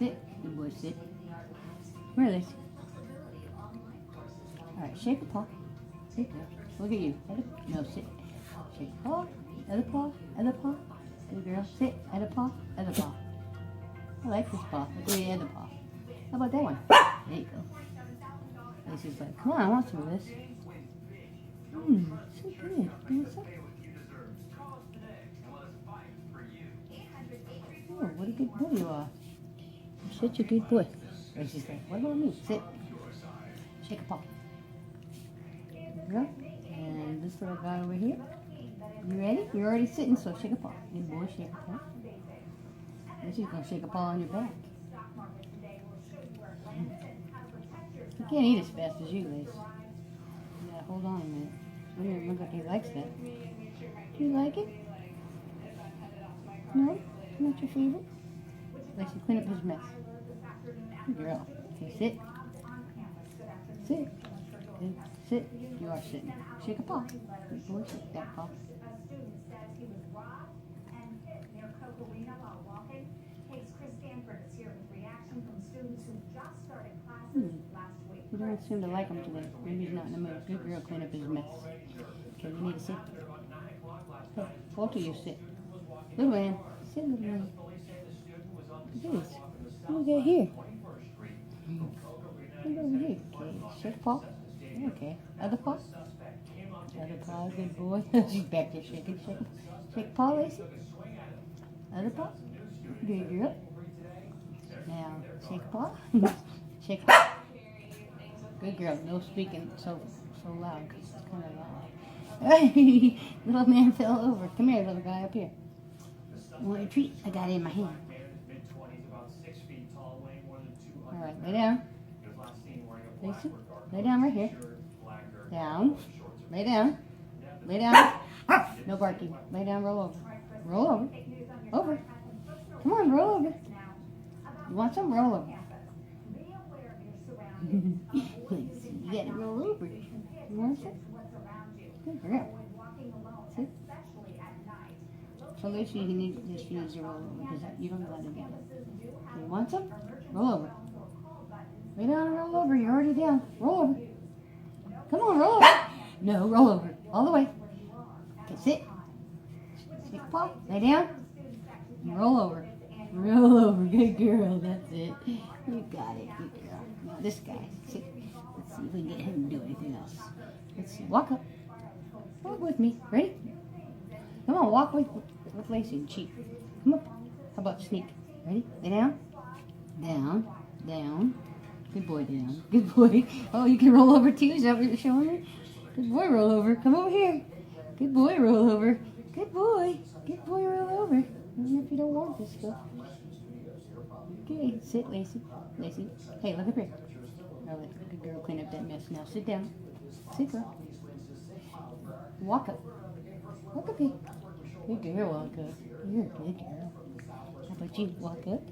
Sit. Good boy, sit. Come here, Lacey. Alright, shake a paw. Sit there. Look at you. No, sit. Shake a paw. Other paw. Other paw. Good girl. Sit. Other paw. Other paw. I like this paw. Look at the other paw. How about that one? There you go. Lacey's like, come on, I want some of this. So good. Oh, what a good boy you are. You're such a good boy. Lacey's like, what about me? Sit. Shake a paw. There. And this little guy over here. You ready? You're already sitting, so shake a paw. Good boy, shake a paw. And she's going to shake a paw on your back. You can't eat as fast as you, Lace. Yeah, hold on a minute. Weird, looks like he likes that. Do you like it? No? Not your favorite? Lacey, clean up his mess. Good girl. Okay, sit. Sit. Good. Sit. You are sitting. Shake a paw. Good boy, shake that paw. You don't seem to like him today. Maybe he's not in the mood. Good girl, clean up his mess. Okay, you need to sit. Hey, both of you sit. Little man. Sit, little man. Look at this. What do we got here? Look over here. Okay, shake a paw. Okay. Other paw. Other paw, good boy. She's back there shaking. Shake a paw, Lacey. Other paw. Good girl. Now, shake a paw. Shake a paw. Good girl. No speaking so loud because it's kind of loud. Little man fell over. Come here, little guy up here. You want your treat? I got it in my hand. All right, lay down. Lacey, lay down right here. Down. Lay down. Lay down. No barking. Lay down, roll over. Roll over. Over. Come on, roll over. You want some? Roll over. You gotta roll over. You want some? Good girl. See? So Lacey, she needs to roll over because you don't let her get it. You want some? Roll over. Lay down and roll over. You're already down. Roll over. Come on, roll over. No, roll over. All the way. Okay, sit. Shake a paw. Lay down. Roll over. Roll over. Good girl. That's it. You got it. Good girl. Now this guy. Sit. Let's see if we can get him to do anything else. Let's see. Walk up. Walk with me. Ready? Come on, walk with Lacey and cheat. Come up. How about sneak? Ready? Lay down. Down. Down. Good boy, down. Good boy. Oh, you can roll over too? Is that what you're showing me? Good boy, roll over. Come over here. Good boy, roll over. Good boy. Good boy, roll over. Even if you don't want this stuff. Okay, sit, Lacey. Lacey. Hey, look up here. Oh, good girl, clean up that mess. Now sit down. Sit, girl. Walk up. Walk up here. Good girl, walk up. You're a good girl. How about you? Walk up.